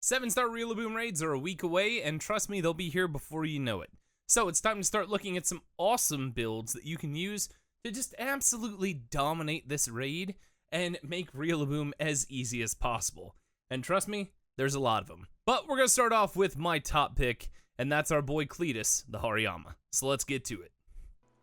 7-star Rillaboom raids are a week away, and trust me, they'll be here before you know it. So it's time to start looking at some awesome builds that you can use to just absolutely dominate this raid and make Rillaboom as easy as possible. And trust me, there's a lot of them. But we're gonna start off with my top pick, and that's our boy Cletus, the Hariyama. So let's get to it.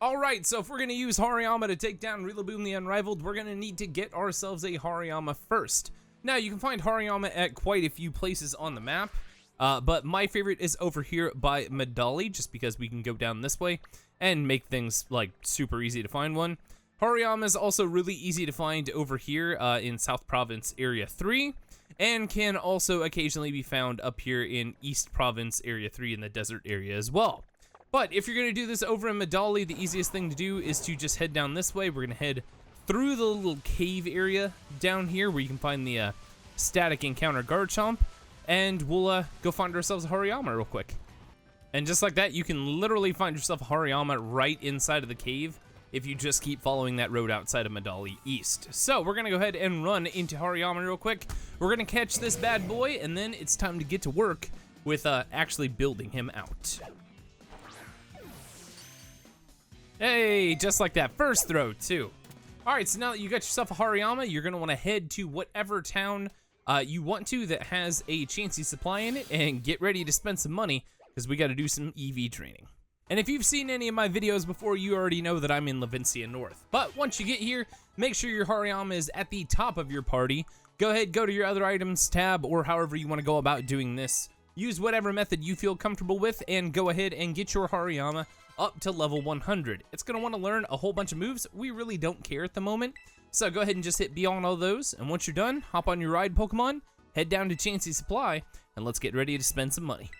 Alright, so if we're gonna use Hariyama to take down Rillaboom the Unrivaled, we're gonna need to get ourselves a Hariyama first. Now, you can find Hariyama at quite a few places on the map, but my favorite is over here by Medali, just because we can go down this way and make things, like, super easy to find one. Hariyama is also really easy to find over here in South Province Area 3, and can also occasionally be found up here in East Province Area 3 in the desert area as well. But if you're going to do this over in Medali, the easiest thing to do is to just head down this way. We're going to head through the little cave area down here where you can find the static encounter Garchomp, and we'll go find ourselves a Hariyama real quick. And just like that, you can literally find yourself a Hariyama right inside of the cave if you just keep following that road outside of Medali East. So we're gonna go ahead and run into Hariyama real quick. We're gonna catch this bad boy, and then it's time to get to work with actually building him out. Hey, just like that, first throw too. Alright, so now that you got yourself a Hariyama, you're gonna wanna head to whatever town you want to that has a Chansey supply in it, and get ready to spend some money, because we gotta do some EV training. And if you've seen any of my videos before, you already know that I'm in Levincia North. But once you get here, make sure your Hariyama is at the top of your party. Go ahead, go to your other items tab, or however you wanna go about doing this. Use whatever method you feel comfortable with, and go ahead and get your Hariyama up to level 100. It's gonna wanna learn a whole bunch of moves. We really don't care at the moment. So go ahead and just hit B on all those, and once you're done, hop on your ride Pokemon, head down to Chansey Supply, and let's get ready to spend some money.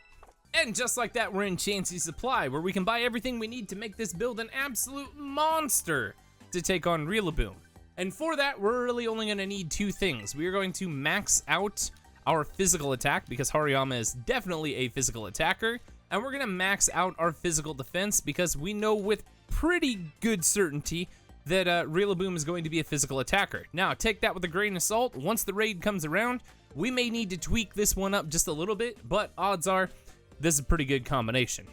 And just like that, we're in Chansey Supply, where we can buy everything we need to make this build an absolute monster to take on Rillaboom. And for that, we're really only gonna need two things. We are going to max out our physical attack, because Hariyama is definitely a physical attacker, and we're gonna max out our physical defense, because we know with pretty good certainty that Rillaboom is going to be a physical attacker. Now, take that with a grain of salt. Once the raid comes around, we may need to tweak this one up just a little bit, but odds are this is a pretty good combination.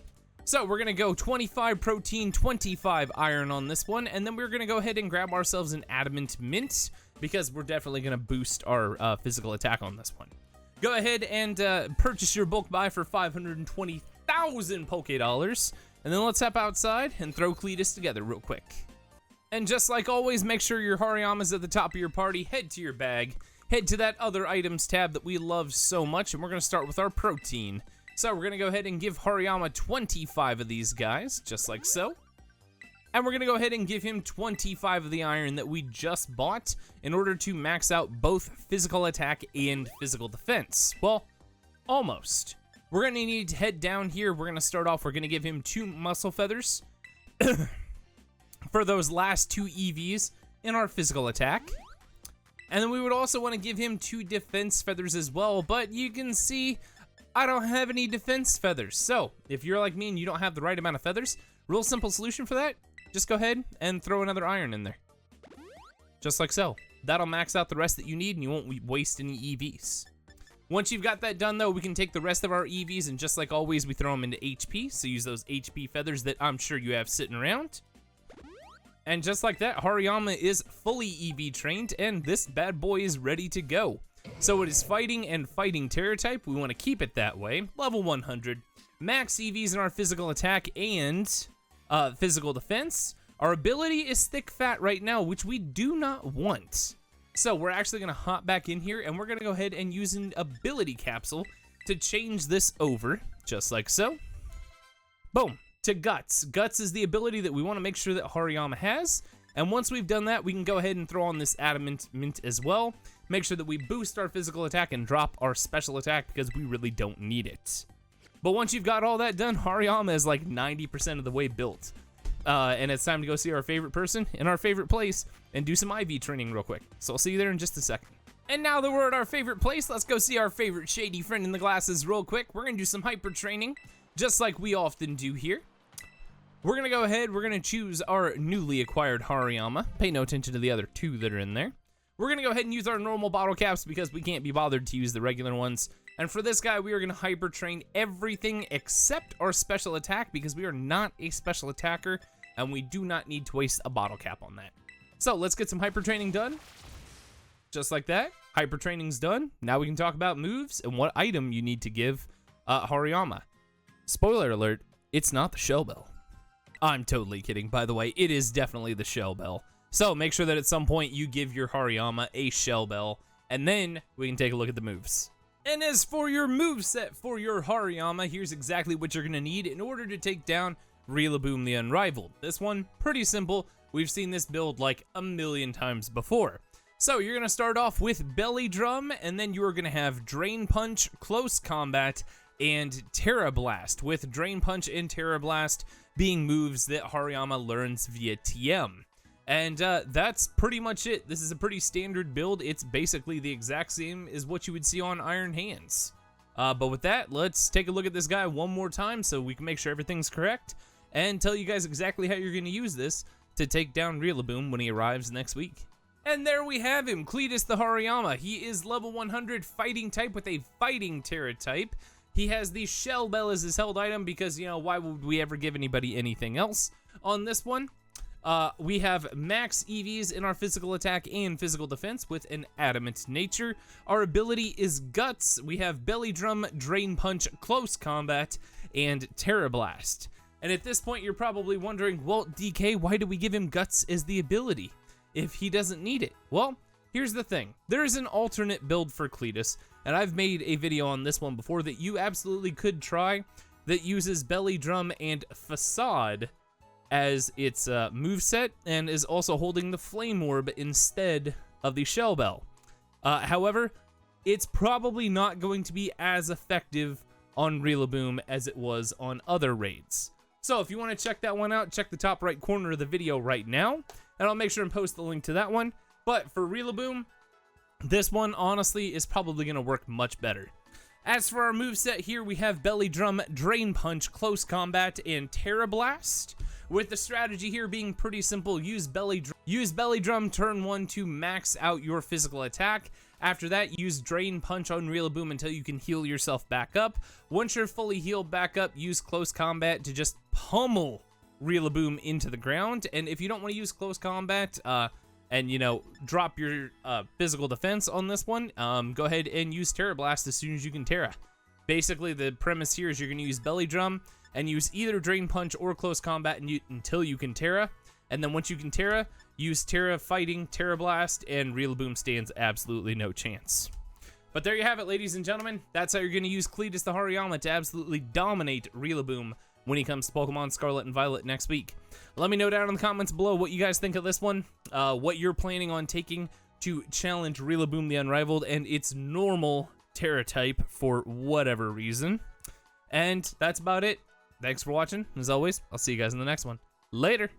So we're gonna go 25 protein, 25 iron on this one, and then we're gonna go ahead and grab ourselves an adamant mint, because we're definitely gonna boost our physical attack on this one. Go ahead and purchase your bulk buy for 520,000 Poke Dollars, and then let's hop outside and throw Cletus together real quick. And just like always, make sure your Hariyama's at the top of your party, head to your bag, head to that other items tab that we love so much, and we're gonna start with our protein. So we're gonna go ahead and give Hariyama 25 of these guys, just like so. And we're gonna go ahead and give him 25 of the iron that we just bought in order to max out both physical attack and physical defense. Well, almost. We're gonna need to head down here. We're gonna start off, we're gonna give him 2 muscle feathers for those last 2 EVs in our physical attack. And then we would also wanna give him 2 defense feathers as well, but you can see I don't have any defense feathers. So if you're like me and you don't have the right amount of feathers, real simple solution for that, just go ahead and throw another iron in there. Just like so. That'll max out the rest that you need, and you won't waste any EVs. Once you've got that done though, we can take the rest of our EVs, and just like always, we throw them into HP, so use those HP feathers that I'm sure you have sitting around. And just like that, Hariyama is fully EV trained, and this bad boy is ready to go. So it is fighting and fighting Terra type. We want to keep it that way. Level 100. Max EVs in our physical attack and physical defense. Our ability is thick fat right now, which we do not want. So we're actually going to hop back in here, and we're going to go ahead and use an ability capsule to change this over, just like so. Boom, to Guts. Guts is the ability that we want to make sure that Hariyama has. And once we've done that, we can go ahead and throw on this adamant mint as well. Make sure that we boost our physical attack and drop our special attack, because we really don't need it. But once you've got all that done, Hariyama is like 90% of the way built. And it's time to go see our favorite person in our favorite place and do some IV training real quick. So I'll see you there in just a second. And now that we're at our favorite place, let's go see our favorite shady friend in the glasses real quick. We're gonna do some hyper training, just like we often do here. We're gonna go ahead, we're gonna choose our newly acquired Hariyama. Pay no attention to the other 2 that are in there. We're gonna go ahead and use our normal bottle caps because we can't be bothered to use the regular ones. And for this guy, we are going to hyper train everything except our special attack because we are not a special attacker and we do not need to waste a bottle cap on that. So let's get some hyper training done. Just like that, hyper training's done. Now we can talk about moves and what item you need to give Hariyama. Spoiler alert, it's not the shell bell. I'm totally kidding, by the way. It is definitely the shell bell. So make sure that at some point you give your Hariyama a shell bell, and then we can take a look at the moves. And as for your moveset for your Hariyama, here's exactly what you're going to need in order to take down RILLABOOM the Unrivaled. This one, pretty simple. We've seen this build like a million times before. So you're going to start off with Belly Drum, and then you are going to have Drain Punch, Close Combat, and Tera Blast, with Drain Punch and Tera Blast being moves that Hariyama learns via TM. And that's pretty much it. This is a pretty standard build. It's basically the exact same as what you would see on Iron Hands. But with that, let's take a look at this guy one more time so we can make sure everything's correct and tell you guys exactly how you're going to use this to take down RILLABOOM when he arrives next week. And there we have him, Cletus the Hariyama. He is level 100 fighting type with a fighting Tera type. He has the Shell Bell as his held item because, you know, why would we ever give anybody anything else on this one? We have max EVs in our physical attack and physical defense with an adamant nature. Our ability is Guts. We have Belly Drum, Drain Punch, Close Combat, and Tera Blast. And at this point, you're probably wondering, well, DK, why do we give him Guts as the ability if he doesn't need it? Well, here's the thing. There is an alternate build for Cletus, and I've made a video on this one before that you absolutely could try that uses Belly Drum and Facade as its moveset and is also holding the Flame Orb instead of the Shell Bell. However, it's probably not going to be as effective on RILLABOOM as it was on other raids. So if you want to check that one out, check the top right corner of the video right now, and I'll make sure and post the link to that one. But for RILLABOOM, this one honestly is probably going to work much better. As for our moveset here, we have Belly Drum, Drain Punch, Close Combat, and Tera Blast. With the strategy here being pretty simple, use Belly Drum turn 1 to max out your physical attack. After that, use Drain Punch on RILLABOOM until you can heal yourself back up. Once you're fully healed back up, use Close Combat to just pummel RILLABOOM into the ground. And if you don't want to use Close Combat, and, you know, drop your physical defense on this one, go ahead and use Tera Blast as soon as you can Tera. Basically, the premise here is you're going to use Belly Drum and use either Drain Punch or Close Combat until you can Tera. And then once you can Tera, use Tera Fighting, Tera Blast, and RILLABOOM stands absolutely no chance. But there you have it, ladies and gentlemen. That's how you're going to use Cletus the Hariyama to absolutely dominate RILLABOOM when he comes to Pokemon Scarlet and Violet next week. Let me know down in the comments below what you guys think of this one, what you're planning on taking to challenge RILLABOOM the Unrivaled and its normal Tera type for whatever reason. And that's about it. Thanks for watching. As always, I'll see you guys in the next one. Later.